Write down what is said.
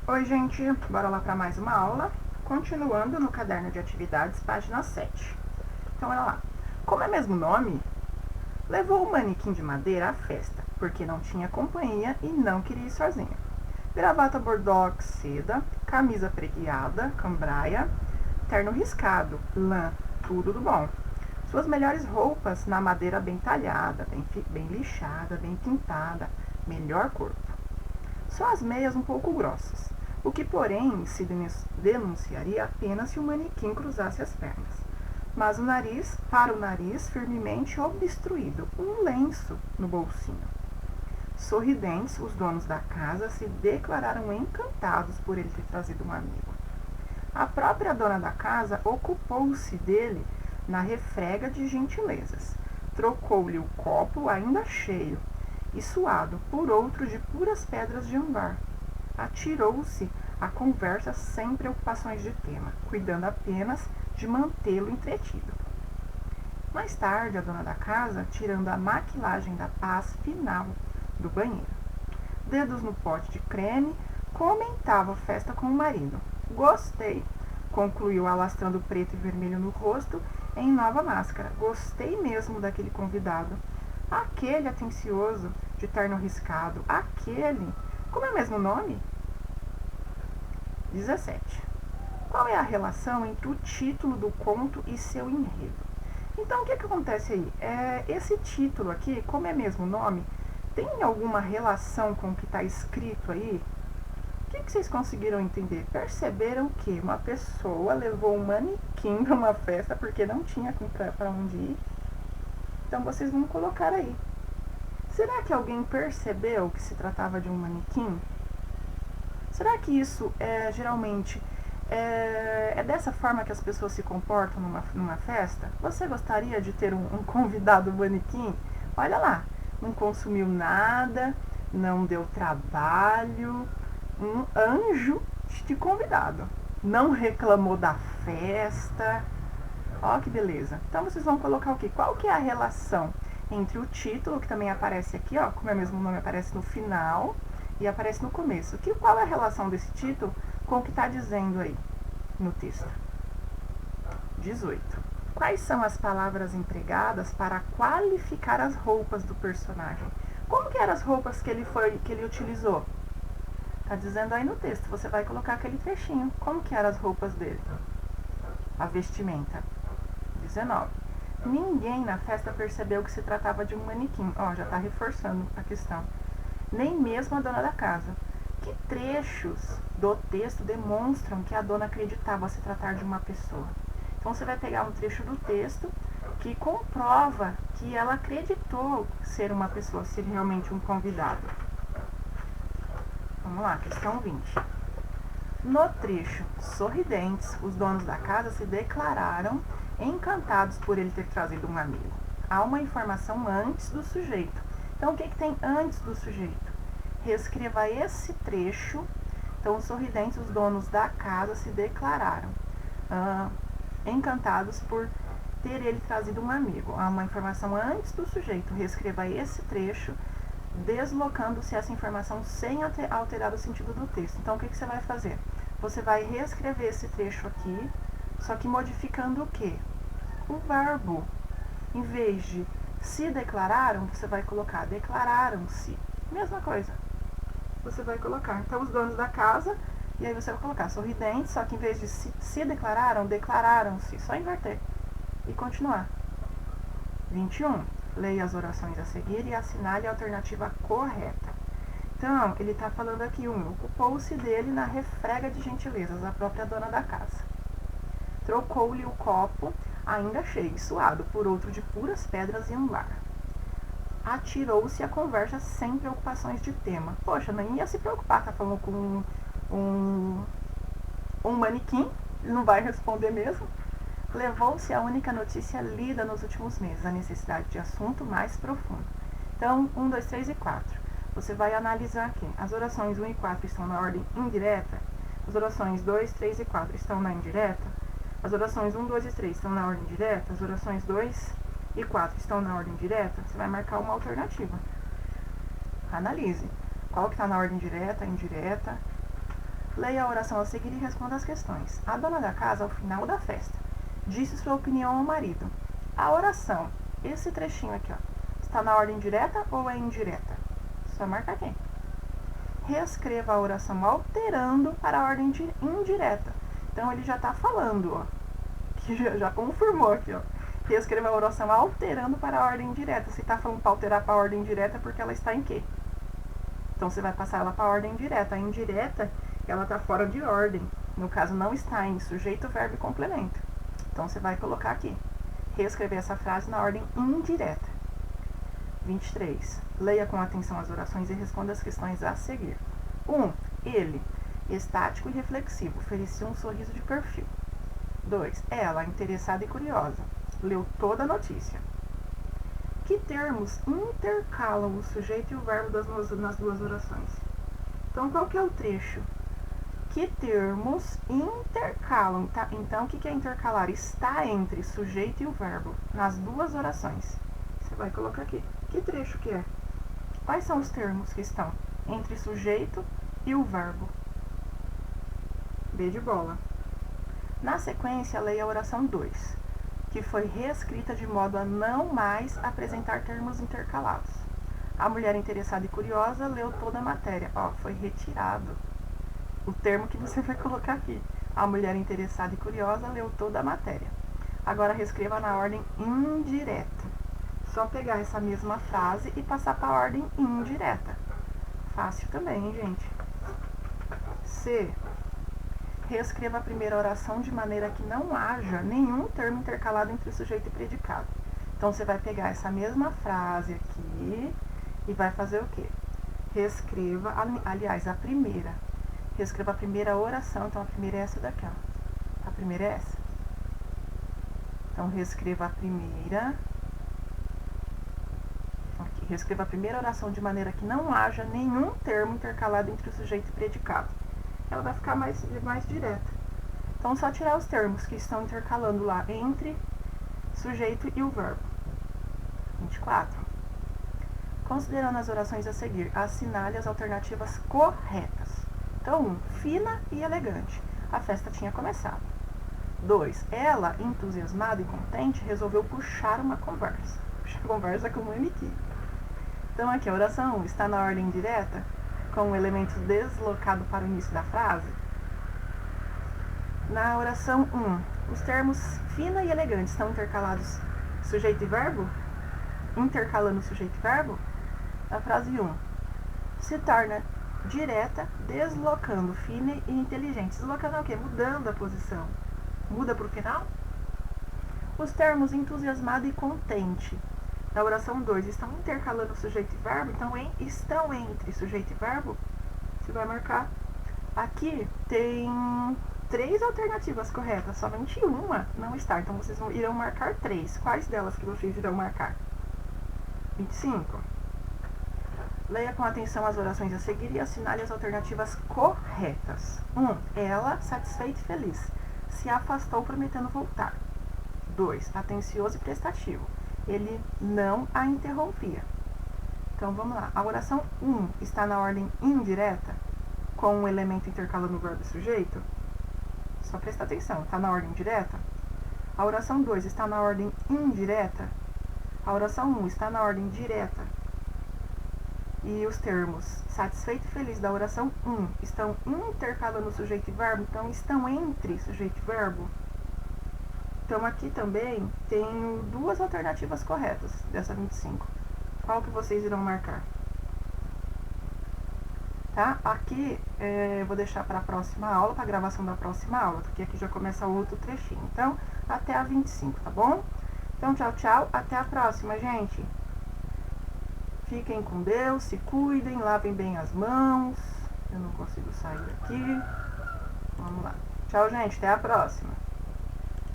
Oi, gente, bora lá para mais uma aula. Continuando no caderno de atividades, página 7. Então, olha lá. Como é mesmo o nome? Levou o manequim de madeira à festa, porque não tinha companhia e não queria ir sozinho. Gravata bordox, seda, camisa preguiada, cambraia, terno riscado, lã, tudo do bom. Suas melhores roupas na madeira bem talhada, bem lixada, bem pintada, melhor corpo. Só as meias um pouco grossas, o que porém se denunciaria apenas se o manequim cruzasse as pernas. Mas para o nariz firmemente obstruído, um lenço no bolsinho. Sorridentes, os donos da casa se declararam encantados por ele ter trazido um amigo. A própria dona da casa ocupou-se dele na refrega de gentilezas. Trocou-lhe o copo ainda cheio e suado por outro de puras pedras de ambar. Atirou-se à conversa sem preocupações de tema, cuidando apenas de mantê-lo entretido. Mais tarde, a dona da casa, tirando a maquilagem da paz final do banheiro, dedos no pote de creme, comentava a festa com o marido. Gostei, concluiu alastrando preto e vermelho no rosto em nova máscara. Gostei mesmo daquele convidado. Aquele atencioso de terno riscado. Aquele. Como é mesmo o nome? 17. Qual é a relação entre o título do conto e seu enredo? Então, o que acontece aí? Esse título aqui, como é mesmo o nome, tem alguma relação com o que está escrito aí? O que vocês conseguiram entender? Perceberam que uma pessoa levou um manequim para uma festa porque não tinha para onde ir? Então, vocês vão colocar aí. Será que alguém percebeu que se tratava de um manequim? Será que isso geralmente é dessa forma que as pessoas se comportam numa festa? Você gostaria de ter um convidado manequim? Olha lá, não consumiu nada, não deu trabalho, um anjo de convidado. Não reclamou da festa. Ó que beleza. Então vocês vão colocar o quê? Qual que é a relação entre o título, que também aparece aqui, ó, como é mesmo o nome, aparece no final e aparece no começo. Qual é a relação desse título com o que está dizendo aí no texto? 18. Quais são as palavras empregadas para qualificar as roupas do personagem? Como que eram as roupas que ele utilizou? Está dizendo aí no texto, você vai colocar aquele trechinho. Como que eram as roupas dele? A vestimenta. 19. Ninguém na festa percebeu que se tratava de um manequim. Ó, já está reforçando a questão. Nem mesmo a dona da casa. Que trechos do texto demonstram que a dona acreditava se tratar de uma pessoa? Então você vai pegar um trecho do texto que comprova que ela acreditou ser uma pessoa, ser realmente um convidado. Vamos lá, questão 20. No trecho sorridentes, os donos da casa se declararam encantados por ele ter trazido um amigo. Há uma informação antes do sujeito. Então, o que tem antes do sujeito? Reescreva esse trecho. Então, os sorridentes, os donos da casa, se declararam encantados por ter ele trazido um amigo. Há uma informação antes do sujeito. Reescreva esse trecho, deslocando-se essa informação sem alterar o sentido do texto. Então, o que você vai fazer? Você vai reescrever esse trecho aqui, só que modificando o quê? O verbo. Em vez de se declararam, você vai colocar declararam-se. Mesma coisa. Você vai colocar. Então, os donos da casa, e aí você vai colocar sorridentes, só que em vez de se declararam, declararam-se. Só inverter. E continuar. 21. Leia as orações a seguir e assinale a alternativa correta. Então, ele está falando aqui, ocupou-se dele na refrega de gentilezas, a própria dona da casa. Trocou-lhe o copo, ainda cheio e suado, por outro de puras pedras e ambar. Atirou-se à conversa sem preocupações de tema. Poxa, nem ia se preocupar, tá falando com um manequim, ele não vai responder mesmo. Levou-se a única notícia lida nos últimos meses, a necessidade de assunto mais profundo. Então, 1, 2, 3 e 4. Você vai analisar aqui. As orações 1 e 4 estão na ordem indireta. As orações 2, 3 e 4 estão na indireta. As orações 1, 2 e 3 estão na ordem direta. As orações 2 e 4 estão na ordem direta. Você vai marcar uma alternativa. Analise. Qual que está na ordem direta, indireta. Leia a oração a seguir e responda as questões. A dona da casa, ao final da festa, disse sua opinião ao marido. A oração, esse trechinho aqui, ó, está na ordem direta ou é indireta? Só marca aqui. Reescreva a oração alterando para a ordem indireta. Então, ele já está falando, ó, que já confirmou aqui, ó. Reescreva a oração alterando para a ordem direta. Se está falando para alterar para a ordem direta, porque ela está em quê? Então, você vai passar ela para a ordem direta. A indireta, ela está fora de ordem. No caso, não está em sujeito, verbo e complemento. Então, você vai colocar aqui. Reescrever essa frase na ordem indireta. 23. Leia com atenção as orações e responda as questões a seguir. 1. Ele, estático e reflexivo, oferecia um sorriso de perfil. 2. Ela, interessada e curiosa, leu toda a notícia. Que termos intercalam o sujeito e o verbo nas duas orações? Então, qual que é o trecho? Que termos intercalam, tá? Então, o que é intercalar? Está entre sujeito e o verbo nas duas orações. Você vai colocar aqui. Que trecho que é? Quais são os termos que estão entre sujeito e o verbo? B de bola. Na sequência, leia a oração 2, que foi reescrita de modo a não mais apresentar termos intercalados. A mulher interessada e curiosa leu toda a matéria. Ó, foi retirado o termo que você vai colocar aqui. A mulher interessada e curiosa leu toda a matéria. Agora, reescreva na ordem indireta. Só pegar essa mesma frase e passar para a ordem indireta. Fácil também, hein, gente? C. Reescreva a primeira oração de maneira que não haja nenhum termo intercalado entre sujeito e predicado. Então, você vai pegar essa mesma frase aqui e vai fazer o quê? Reescreva, aliás, a primeira. Reescreva a primeira oração. Então, a primeira é essa daqui, ó. A primeira é essa. Então, reescreva a primeira. Aqui, reescreva a primeira oração de maneira que não haja nenhum termo intercalado entre o sujeito e predicado. Ela vai ficar mais direta. Então, só tirar os termos que estão intercalando lá entre sujeito e o verbo. 24. Considerando as orações a seguir, assinale as alternativas corretas. Então, 1. Fina e elegante. A festa tinha começado. 2. Ela, entusiasmada e contente, resolveu puxar uma conversa. Puxar conversa com o MQ. Então, aqui, a oração 1 está na ordem direta, com o elemento deslocado para o início da frase. Na oração 1, os termos fina e elegante estão intercalados sujeito e verbo? Intercalando sujeito e verbo? A frase 1 se torna direta, deslocando fina e inteligente. Deslocando é o quê? Mudando a posição. Muda para o final? Os termos entusiasmado e contente na oração 2 estão intercalando sujeito e verbo, então estão entre sujeito e verbo. Você vai marcar. Aqui tem 3 alternativas corretas, somente uma não está. Então, vocês irão marcar 3. Quais delas que vocês irão marcar? 25. Leia com atenção as orações a seguir e assinale as alternativas corretas. 1. Ela, satisfeita e feliz, se afastou prometendo voltar. 2. Atencioso e prestativo. Ele não a interrompia. Então, vamos lá. A oração 1 está na ordem indireta, com um elemento intercalando o verbo e sujeito. Só presta atenção, está na ordem direta. A oração 2 está na ordem indireta. A oração 1 está na ordem direta. E os termos satisfeito e feliz da oração 1 estão intercalando sujeito e verbo, então estão entre sujeito e verbo. Então, aqui também tenho 2 alternativas corretas dessa 25. Qual que vocês irão marcar? Tá? Aqui, vou deixar para a próxima aula, para a gravação da próxima aula, porque aqui já começa outro trechinho. Então, até a 25, tá bom? Então, tchau, tchau. Até a próxima, gente. Fiquem com Deus, se cuidem, lavem bem as mãos. Eu não consigo sair daqui. Vamos lá. Tchau, gente. Até a próxima.